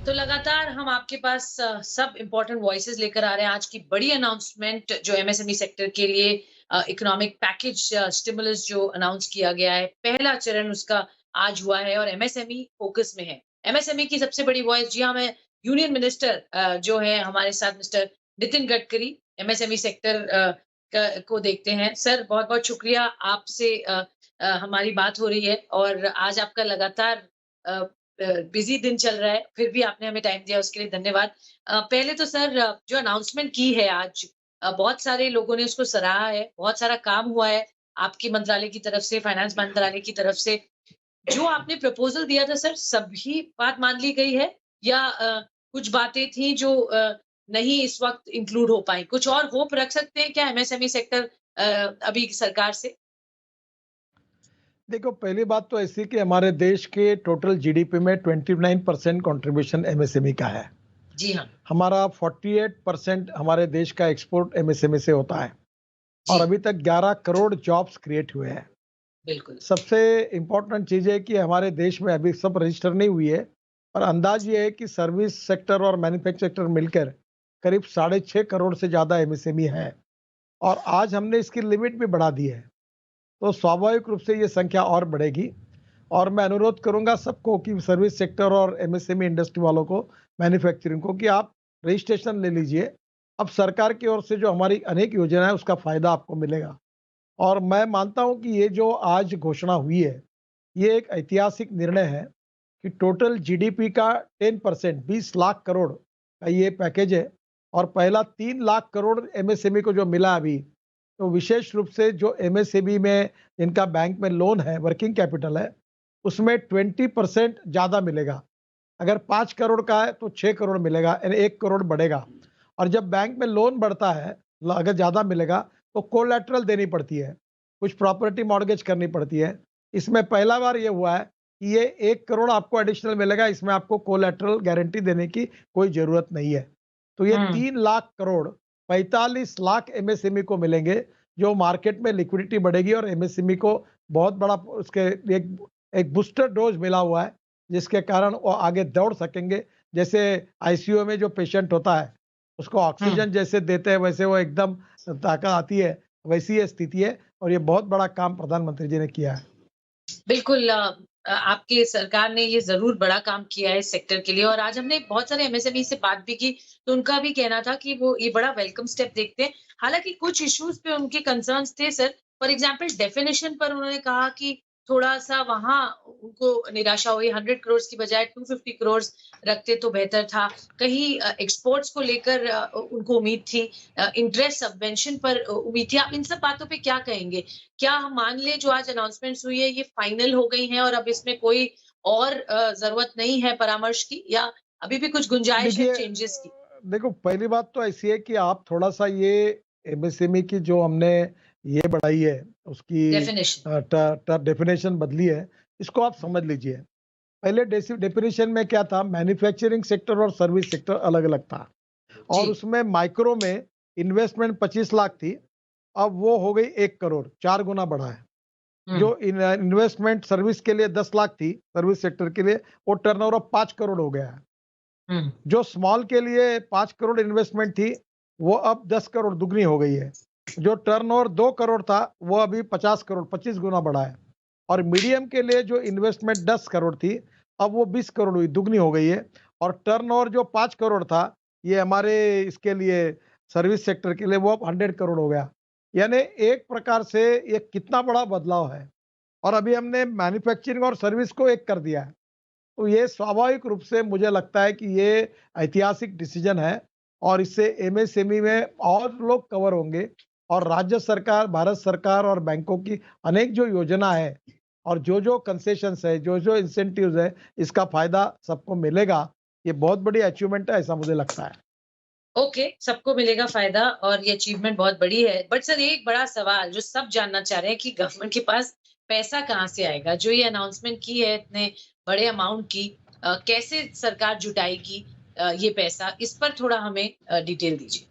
तो लगातार हम आपके पास सब इम्पोर्टेंट वॉइसेस लेकर आ रहे हैं। आज की बड़ी अनाउंसमेंट जो एमएसएमई सेक्टर के लिए इकोनॉमिक पैकेज स्टिमुलस जो अनाउंस किया गया है, पहला चरण उसका आज हुआ है और एमएसएमई फोकस में है। एमएसएमई की सबसे बड़ी वॉइस, जी हाँ, मैं यूनियन मिनिस्टर जो है हमारे साथ, mister Nitin Gadkari, MSME sector को देखते हैं। सर, बहुत-बहुत शुक्रिया, आपसे हमारी बात हो रही है और आज आपका लगातार बिज़ी दिन चल रहा है, फिर भी आपने हमें टाइम दिया, उसके लिए धन्यवाद। पहले तो सर, जो अनाउंसमेंट की है आज, बहुत सारे लोगों ने उसको सराहा है, बहुत सारा काम हुआ है आपके मंत्रालय की तरफ से, फाइनेंस मंत्रालय की तरफ से। जो आपने प्रपोज़ल दिया था सर, सभी बात मान ली गई है या कुछ बातें थी जो नहीं इस वक़्त इंक्लूड हो पाई? कुछ और होप रख सकते हैं क्या एमएसएमई सेक्टर अभी सरकार से? देखो, पहली बात तो ऐसी कि हमारे देश के टोटल जीडीपी में 29% कंट्रीब्यूशन एमएसएमई का है। जी हाँ, हमारा 48% हमारे देश का एक्सपोर्ट एमएसएमई से होता है और जी, अभी तक 11 करोड़ जॉब्स क्रिएट हुए हैं। बिल्कुल। सबसे इम्पोर्टेंट चीज़ है कि हमारे देश में अभी सब रजिस्टर नहीं हुई है, पर अंदाज ये है कि सर्विस सेक्टर और मैन्युफैक्चर सेक्टर मिलकर करीब 6.5 करोड़ से ज़्यादा एमएसएमई है और आज हमने इसकी लिमिट भी बढ़ा दी है। तो स्वाभाविक रूप से ये संख्या और बढ़ेगी और मैं अनुरोध करूंगा सबको कि सर्विस सेक्टर और एमएसएमई इंडस्ट्री वालों को, मैन्युफैक्चरिंग को, कि आप रजिस्ट्रेशन ले लीजिए। अब सरकार की ओर से जो हमारी अनेक योजना है उसका फायदा आपको मिलेगा और मैं मानता हूं कि ये जो आज घोषणा हुई है, ये एक ऐतिहासिक निर्णय है कि टोटल जीडीपी का 10%, 20 लाख करोड़ का ये पैकेज है और पहला 3 लाख करोड़ एमएसएमई को जो मिला अभी, तो विशेष रूप से जो एमएसएमई में जिनका बैंक में लोन है, वर्किंग कैपिटल है, उसमें 20% ज़्यादा मिलेगा। अगर 5 करोड़ का है तो 6 करोड़ मिलेगा, यानी 1 करोड़ बढ़ेगा। और जब बैंक में लोन बढ़ता है, अगर ज़्यादा मिलेगा तो कोलैटरल देनी पड़ती है, कुछ प्रॉपर्टी मॉर्गेज करनी पड़ती है। इसमें पहला बार ये हुआ है कि ये 1 करोड़ आपको एडिशनल मिलेगा, इसमें आपको कोलैटरल गारंटी देने की कोई ज़रूरत नहीं है। तो ये हुँ। 3 लाख करोड़ 45 लाख एमएसएमई को मिलेंगे, जो मार्केट में लिक्विडिटी बढ़ेगी और एमएसएमई को बहुत बड़ा उसके एक एक बूस्टर डोज मिला हुआ है, जिसके कारण वो आगे दौड़ सकेंगे। जैसे आईसीयू में जो पेशेंट होता है, उसको हुँ। ऑक्सीजन जैसे देते हैं, वैसे वो एकदम ताकत आती है, वैसी ये स्थिति है और ये बहुत बड़ा काम प्रधानमंत्री जी ने किया है। बिल्कुल, आपकी सरकार ने ये ज़रूर बड़ा काम किया है इस सेक्टर के लिए और आज हमने बहुत सारे एमएसएमई से बात भी की, तो उनका भी कहना था कि वो ये बड़ा वेलकम स्टेप देखते हैं। हालाँकि कुछ इश्यूज़ पे उनके कंसर्न्स थे सर, फॉर एग्ज़ाम्पल डेफिनिशन पर उन्होंने कहा कि थोड़ा-सा वहाँ उनको निराशा हुई, 100 करोड़ की बजाय 250 करोड़ रखते तो बेहतर था। कहीं एक्सपोर्ट्स को लेकर उनको उम्मीद थी, इंटरेस्ट सबवेंशन पर उम्मीद थी। आप इन सब बातों पे क्या कहेंगे? क्या हम मान लें जो आज अनाउंसमेंट्स हुई है ये फाइनल हो गई हैं और अब इसमें कोई और ज़रूरत नहीं है परामर्श की, या अभी भी कुछ गुंजाइश है देखिए, चेंजेस की? देखो, पहली बात तो ऐसी है कि आप थोड़ा-सा ये एमएसएमई की जो हमने ये बढ़ाई है, उसकी डेफिनिशन। अ, ट ट डेफिनिशन बदली है, इसको आप समझ लीजिए। पहले डेफिनिशन में क्या था, मैन्युफैक्चरिंग सेक्टर और सर्विस सेक्टर अलग-अलग था और जी। उसमें माइक्रो में इन्वेस्टमेंट 25 लाख थी, अब वो हो गई 1 करोड़, 4 गुना बढ़ा है। हुँ, जो इन्वेस्टमेंट सर्विस के लिए 10 लाख थी, सर्विस सेक्टर के लिए, वो टर्नओवर अब 5 करोड़ हो गया है। हुँ, जो स्मॉल के लिए 5 करोड़ इन्वेस्टमेंट थी, वो अब 10 करोड़ दुगनी हो गई है। जो टर्नओवर 2 करोड़ था, वो अभी 50 करोड़, 25 गुना बढ़ा है। और मीडियम के लिए जो इन्वेस्टमेंट 10 करोड़ थी, अब वो 20 करोड़ हुई, दुगनी हो गई है। और टर्नओवर जो 5 करोड़ था, ये हमारे इसके लिए सर्विस सेक्टर के लिए वो अब 100 करोड़ हो गया। यानी एक प्रकार से ये कितना बड़ा बदलाव है। और अभी हमने मैन्युफैक्चरिंग और सर्विस को एक कर दिया है। तो ये स्वाभाविक रूप से मुझे लगता है कि ये ऐतिहासिक डिसीजन है और इससे एमएसएमई में और लोग कवर होंगे और राज्य सरकार, भारत सरकार और बैंकों की अनेक जो योजना है और जो कंसेशंस है, जो इंसेंटिव्स है, इसका फायदा सबको मिलेगा। ये बहुत बड़ी अचीवमेंट है, ऐसा मुझे लगता है। ओके, सबको मिलेगा फ़ायदा और ये अचीवमेंट बहुत बड़ी है। बट सर, एक बड़ा सवाल जो सब जानना चाह रहे हैं कि गवर्नमेंट के पास पैसा कहाँ से आएगा? जो ये अनाउंसमेंट की है इतने बड़े अमाउंट की, कैसे सरकार जुटाएगी ये पैसा? इस पर थोड़ा हमें डिटेल दीजिए।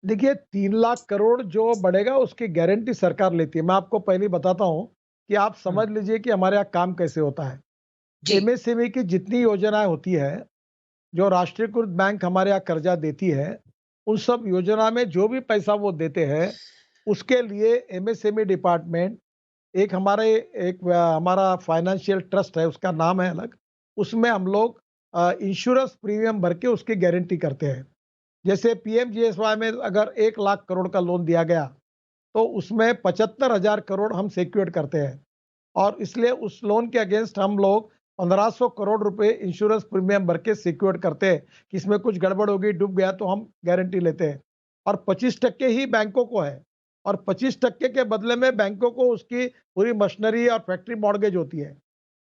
देखिए, 3 लाख करोड़ जो बढ़ेगा उसकी गारंटी सरकार लेती है। मैं आपको पहले ही बताता हूँ कि आप हुँ, समझ लीजिए कि हमारे यहाँ काम कैसे होता है। जी। एमएसएमई की जितनी योजनाएँ होती हैं, जो राष्ट्रीयकृत बैंक हमारे यहाँ कर्जा देती है, उन सब योजना में जो भी पैसा वो देते हैं, उसके लिए एमएसएमई डिपार्टमेंट हमारा फाइनेंशियल ट्रस्ट है, उसका नाम है अलग। उसमें हम लोग इंश्योरेंस प्रीमियम भर के उसकी गारंटी करते हैं। जैसे पीएमजीएसवाई में अगर 1 लाख करोड़ का लोन दिया गया, तो उसमें 75,000 करोड़ हम सिक्योर करते हैं, और इसलिए उस लोन के अगेंस्ट हम लोग 1500 करोड़ रुपए इंश्योरेंस प्रीमियम भर के सिक्योर करते हैं कि इसमें कुछ गड़बड़ होगी, डूब गया तो हम गारंटी लेते हैं। और 25% ही बैंकों को है, और 25% के बदले में बैंकों को उसकी पूरी मशीनरी और फैक्ट्री मॉर्गेज होती है।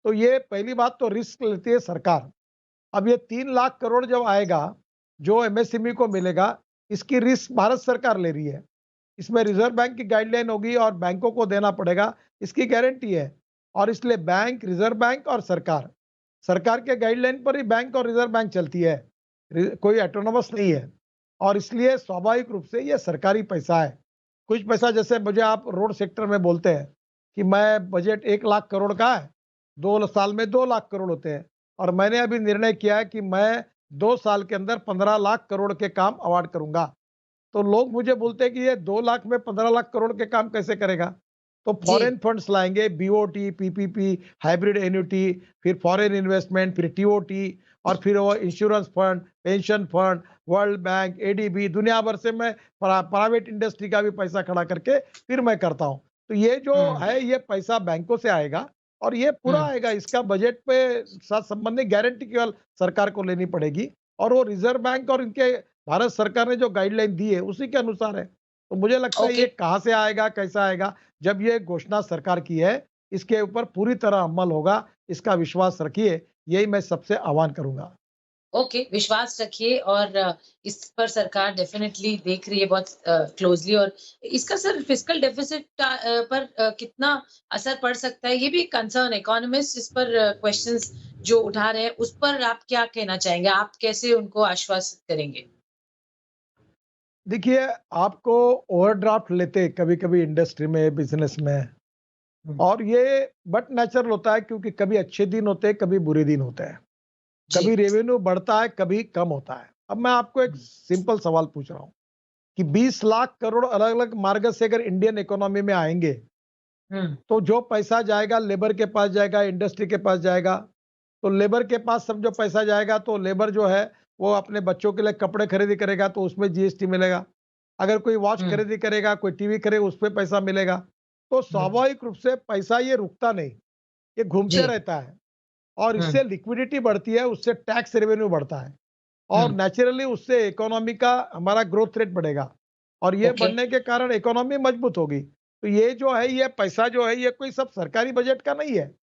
तो ये पहली बात तो रिस्क लेती है सरकार। अब ये 3 लाख करोड़ जब आएगा, जो एमएसएमई को मिलेगा, इसकी रिस्क भारत सरकार ले रही है। इसमें रिजर्व बैंक की गाइडलाइन होगी और बैंकों को देना पड़ेगा, इसकी गारंटी है। और इसलिए बैंक, रिजर्व बैंक और सरकार के गाइडलाइन पर ही बैंक और रिजर्व बैंक चलती है, कोई ऑटोनोमस नहीं है। और इसलिए स्वाभाविक रूप से ये सरकारी पैसा है। कुछ पैसा, जैसे मुझे आप रोड सेक्टर में बोलते हैं कि मैं बजट 1 लाख करोड़ का है, 2 साल में 2 लाख करोड़ होते हैं, और मैंने अभी निर्णय किया है कि मैं 2 साल के अंदर 15 लाख करोड़ के काम अवार्ड करूंगा। तो लोग मुझे बोलते हैं कि ये 2 लाख में 15 लाख करोड़ के काम कैसे करेगा? तो जी। फॉरेन फंड्स लाएंगे, बीओटी, पीपीपी, हाइब्रिड एन्युटी, फिर फॉरेन इन्वेस्टमेंट, फिर टीओटी, और फिर वो insurance fund, pension fund, world bank, ADB, दुनिया भर से मैं प्राइवेट इंडस्ट्री का भी पैसा खड़ा करके फिर मैं करता हूँ। तो ये जो हम्म। है, ये पैसा बैंकों से आएगा, और ये पूरा हम्म। आएगा। इसका बजट पे साथ संबंधित गारंटी केवल सरकार को लेनी पड़ेगी, और वो रिजर्व बैंक और इनके भारत सरकार ने जो गाइडलाइन दी है उसी के अनुसार है। तो मुझे लगता है ओके। ये कहाँ से आएगा, कैसा आएगा, जब ये घोषणा सरकार की है, इसके ऊपर पूरी तरह अमल होगा, इसका विश्वास रखिए, यही मैं सबसे आह्वान करूंगा। ओके, विश्वास रखिए और इस पर सरकार डेफिनेटली देख रही है बहुत क्लोजली। और इसका सर फिस्कल डेफिसिट पर कितना असर पड़ सकता है, ये भी कंसर्न है। इकोनॉमिस्ट इस पर क्वेश्चंस जो उठा रहे हैं, उस पर आप क्या कहना चाहेंगे? आप कैसे उनको आश्वासित करेंगे? देखिए, आपको ओवरड्राफ्ट लेते कभी कभी इंडस्ट्री में, बिजनेस में, हम्म। और ये बट नेचुरल होता है, क्योंकि कभी अच्छे दिन होते हैं, कभी बुरे दिन होते हैं। जी। कभी रेवेन्यू बढ़ता है, कभी कम होता है। अब मैं आपको एक हम्म। सिंपल सवाल पूछ रहा हूँ कि 20 लाख करोड़ अलग अलग मार्ग से अगर इंडियन इकोनॉमी में आएंगे, हम्म। तो जो पैसा जाएगा लेबर के पास जाएगा, इंडस्ट्री के पास जाएगा। तो लेबर के पास सब जो पैसा जाएगा, तो लेबर जो है वो अपने बच्चों के लिए कपड़े खरीदी करेगा, तो उसमें जीएसटी मिलेगा। अगर कोई वॉच हम्म। खरीदी करेगा, कोई टीवी खरीदेगा, उस पर पैसा मिलेगा। तो हम्म। स्वाभाविक रूप से पैसा ये रुकता नहीं, ये घूमते जी। रहता है। और हम्म। इससे लिक्विडिटी बढ़ती है, उससे टैक्स रेवेन्यू बढ़ता है, और हम्म। नेचुरली उससे इकोनॉमी का हमारा ग्रोथ रेट बढ़ेगा, और ये ओके। बढ़ने के कारण इकोनॉमी मजबूत होगी। तो ये जो है, ये पैसा जो है, ये कोई सब सरकारी बजट का नहीं है।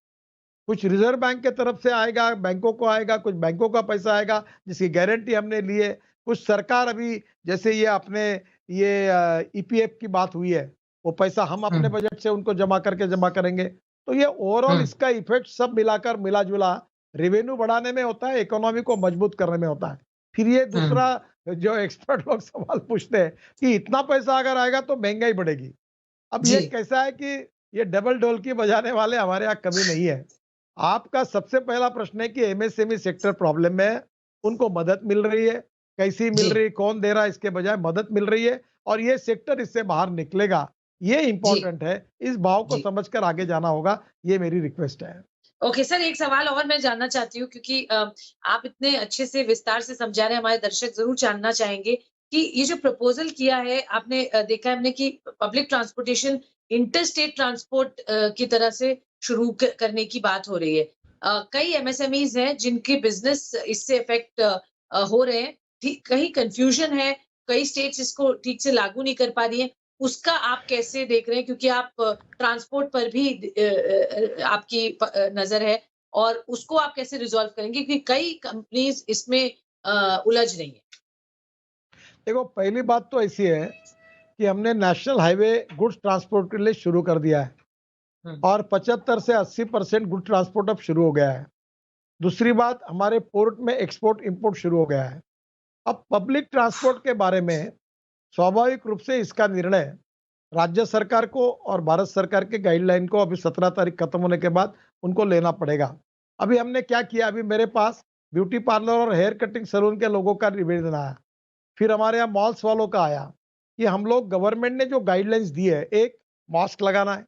कुछ रिजर्व बैंक के तरफ से आएगा, बैंकों को आएगा, कुछ बैंकों का पैसा आएगा जिसकी गारंटी हमने ली है। कुछ सरकार अभी, जैसे ये अपने ये ईपीएफ की बात हुई है, वो पैसा हम अपने हम्म। बजट से उनको जमा करेंगे। तो ये ओवरऑल हम्म। इसका इफेक्ट सब मिलाकर मिला जुला रेवेन्यू बढ़ाने में होता है, इकोनॉमी को मजबूत करने में होता है। फिर ये हम्म। दूसरा, जो एक्सपर्ट लोग सवाल पूछते हैं कि इतना पैसा अगर आएगा तो महंगाई बढ़ेगी। अब जी। ये कैसा है कि ये डबल ढोलकी बजाने वाले हमारे यहाँ कभी नहीं है। आपका सबसे पहला प्रश्न है कि एमएसएमई सेक्टर प्रॉब्लम में है, उनको मदद मिल रही है, कैसी मिल जी। रही, कौन दे रहा है, इसके बजाय मदद मिल रही है, और ये सेक्टर इससे बाहर निकलेगा, ये जी। इंपॉर्टेंट है। इस भाव को जी। समझकर आगे जाना होगा, ये मेरी रिक्वेस्ट है। ओके सर, एक सवाल और मैं जानना चाहती हूँ, क्योंकि आप इतने अच्छे से विस्तार से समझा रहे हैं, हमारे दर्शक ज़रूर जानना चाहेंगे कि ये जो प्रपोज़ल किया है आपने, देखा है हमने कि public transportation inter state transport की तरह से शुरू करने की बात हो रही है। कई एमएसएमईज़ हैं जिनके बिज़नेस इससे इफ़ेक्ट हो रहे हैं। कहीं कन्फ्यूज़न है, कई स्टेट्स इसको ठीक से लागू नहीं कर पा रही हैं। उसका आप कैसे देख रहे हैं? क्योंकि आप ट्रांसपोर्ट पर भी आपकी नज़र है, और उसको आप कैसे रिज़ॉल्व करेंगे? क्योंकि कई कंपनीज़ इसमें उलझ रही हैं। देखो, पहली बात तो ऐसी है कि हमने नेशनल हाईवे गुड्स ट्रांसपोर्ट के लिए शुरू कर दिया है, हुँ। और 75 से 80% गुड ट्रांसपोर्ट अब शुरू हो गया है। दूसरी बात, हमारे पोर्ट में एक्सपोर्ट इंपोर्ट शुरू हो गया है। अब पब्लिक ट्रांसपोर्ट के बारे में स्वाभाविक रूप से इसका निर्णय राज्य सरकार को और भारत सरकार के गाइडलाइन को अभी 17 तारीख खत्म होने के बाद उनको लेना पड़ेगा। अभी हमने क्या किया, अभी मेरे पास ब्यूटी पार्लर और हेयर कटिंग सैलून के लोगों का निवेदन आया। फिर हमारे यहाँ मॉल्स वालों का आया कि हम लोग गवर्नमेंट ने जो गाइडलाइंस दी है, 1 मास्क लगाना है,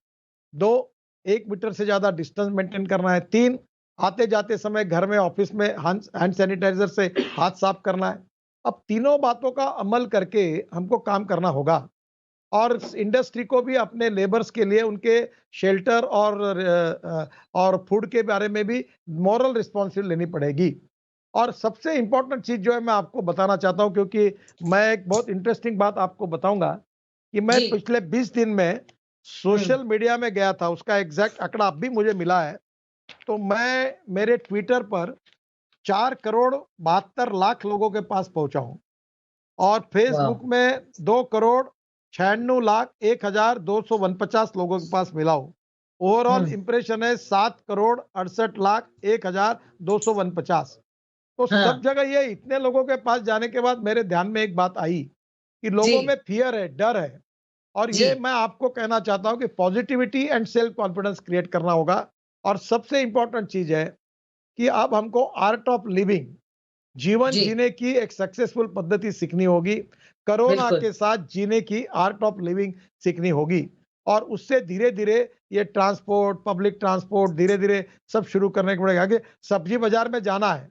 2 1 मीटर से ज़्यादा डिस्टेंस मेंटेन करना है, 3 आते-जाते समय घर में, ऑफिस में हैंड हैंड सैनिटाइज़र से हाथ साफ करना है। अब तीनों बातों का अमल करके हमको काम करना होगा और इस इंडस्ट्री को भी अपने लेबर्स के लिए उनके शेल्टर और फूड के बारे में भी मॉरल रिस्पॉन्सिबिलिटी लेनी पड़ेगी। और सबसे इम्पोर्टेंट चीज़ जो है मैं आपको बताना चाहता हूँ, क्योंकि मैं एक बहुत इंटरेस्टिंग बात आपको बताऊँगा कि मैं जी। पिछले 20 दिन में हुँ। सोशल मीडिया में गया था, उसका एग्ज़ैक्ट आंकड़ा अब भी मुझे मिला है। तो मैं मेरे ट्विटर पर 4 करोड़ 72 लाख लोगों के पास पहुँचा हूँ और वाह! फेसबुक में 2 करोड़ 96 लाख 1,249 लोगों के पास मिला हूँ। ओवरऑल हुँ। इम्प्रेशन है 7 करोड़ 68 लाख 1,249। तो हाँ। सब जगह ये इतने लोगों के पास जाने के बाद मेरे ध्यान में एक बात आई कि लोगों में जी, फ़ियर है, डर है और जी। ये मैं आपको कहना चाहता हूँ कि positivity and self confidence create करना होगा और सबसे इम्पोर्टेंट चीज़ है कि अब हमको आर्ट ऑफ लिविंग, जीवन जी, जीने की एक सक्सेसफुल पद्धति सीखनी होगी। कोरोना बिल्कुल। के साथ जीने की आर्ट ऑफ लिविंग सीखनी होगी और उससे धीरे-धीरे ये ट्रांसपोर्ट, पब्लिक ट्रांसपोर्ट धीरे-धीरे सब शुरू करने को पड़ेगा। आगे सब्जी बाज़ार में जाना है,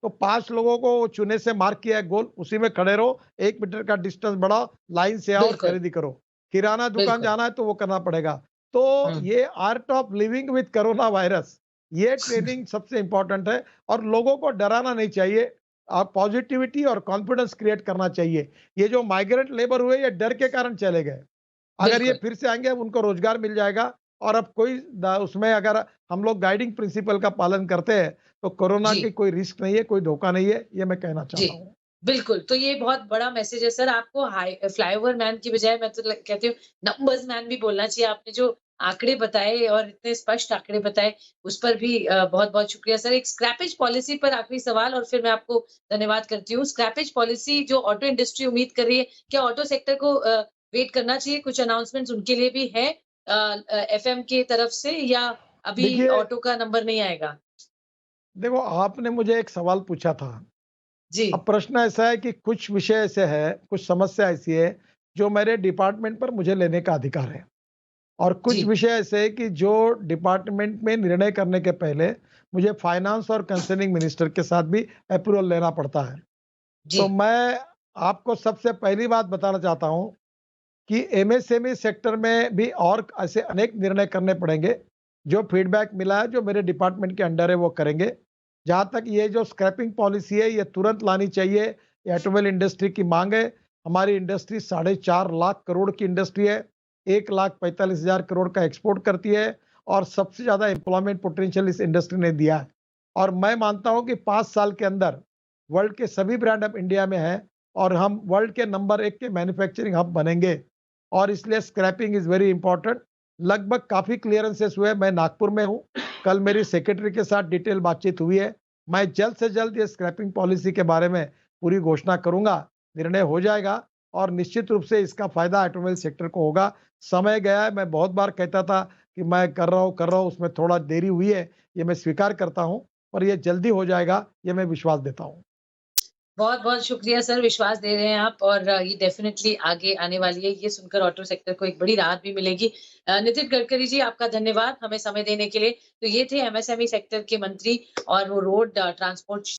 तो 5 लोगों को चुने से मार्क किया है गोल, उसी में खड़े रहो, 1 मीटर का डिस्टेंस बढ़ाओ, लाइन से आओ और बिल्कुल, खरीदी करो। किराना दुकान बिल्कुल। जाना है तो वो करना पड़ेगा। तो हुँ। ये art of living with corona virus, ये ट्रेनिंग सबसे इम्पोर्टेंट है और लोगों को डराना नहीं चाहिए। पॉजिटिविटी और कॉन्फिडेंस क्रिएट करना चाहिए। ये जो माइग्रेंट लेबर हुए ये डर के कारण चले गए। अगर ये बिल्कुल। फिर से आएँगे उनको रोज़गार मिल जाएगा और अब कोई द उसमें अगर हम लोग गाइडिंग प्रिंसिपल का पालन करते हैं, तो कोरोना जी। की कोई रिस्क नहीं है, कोई धोखा नहीं है, ये मैं कहना जी, चाहता हूँ। बिल्कुल, तो ये बहुत बड़ा मैसेज है सर आपको फ्लाईओवर मैन की बजाय मैं तो ल कहती हूँ नंबर्स मैन भी बोलना चाहिए। आपने जो आंकड़े बताए और इतने स्पष्ट आंकड़े बताए, उस पर भी बहुत-बहुत शुक्रिया सर। एक स्क्रैपेज पॉलिसी पर आखिरी सवाल और फिर मैं आपको धन्यवाद करती हूँ। स्क्रैपेज पॉलिसी जो ऑटो इंडस्ट्री उम्मीद कर रही है, क्या ऑटो सेक्टर को वेट करना चाहिए? कुछ अनाउंसमेंट्स उनके लिए भी है एफएम की तरफ से या अभी देखिए ऑटो का नंबर नहीं आएगा? देखो आपने मुझे एक सवाल पूछा था। जी, अब प्रश्न ऐसा है कि कुछ विषय ऐसे है, कुछ समस्या ऐसी है, जो मेरे डिपार्टमेंट पर मुझे लेने का अधिकार है। और कुछ जी, विषय ऐसे हैं कि जो डिपार्टमेंट में निर्णय करने के पहले मुझे फाइनेंस और कंसर्निंग मिनिस्टर के साथ भी अप्रूवल लेना पड़ता है। जी, तो मैं आपको सबसे पहली बात बताना चाहता हूँ कि एमएसएमई सेक्टर में भी और ऐसे अनेक निर्णय करने पड़ेंगे। जो फीडबैक मिला है, जो मेरे डिपार्टमेंट के अंडर है, वो करेंगे। जहाँ तक ये जो स्क्रैपिंग पॉलिसी है, ये तुरंत लानी चाहिए। ये ऑटोमोबाइल इंडस्ट्री की माँग है। हमारी इंडस्ट्री 4.5 लाख करोड़ की इंडस्ट्री है। 1,45,000 करोड़ का एक्सपोर्ट करती है और सबसे ज़्यादा एम्प्लॉयमेंट पोटेंशियल इस इंडस्ट्री ने दिया है। और मैं मानता हूँ कि 5 साल के अंदर वर्ल्ड के सभी ब्रांड अब इंडिया में हैं और हम वर्ल्ड के नंबर 1 के मैन्युफैक्चरिंग हब बनेंगे। और इसलिए स्क्रैपिंग इज़ वेरी इम्पोर्टेंट। लगभग काफ़ी क्लियरेंसेस हुए। मैं नागपुर में हूँ। कल मेरी सेक्रेटरी के साथ डिटेल बातचीत हुई है। मैं जल्द से जल्द ये स्क्रैपिंग पॉलिसी के बारे में पूरी घोषणा करूँगा। निर्णय हो जाएगा और निश्चित रूप से इसका फ़ायदा ऑटोमोबाइल सेक्टर को होगा। समय गया है, मैं बहुत बार कहता था कि मैं कर रहा हूँ, उसमें थोड़ा देरी हुई है, ये मैं स्वीकार करता हूँ, पर ये जल्दी हो जाएगा, ये मैं विश्वास देता हूँ। बहुत-बहुत शुक्रिया सर, विश्वास दे रहे हैं आप और ये डेफ़िनेटली आगे आने वाली है। ये सुनकर ऑटो सेक्टर को एक बड़ी राहत भी मिलेगी। नितिन गडकरी जी आपका धन्यवाद हमें समय देने के लिए। तो ये थे एमएसएमई सेक्टर के मंत्री और वो रोड ट्रांसपोर्ट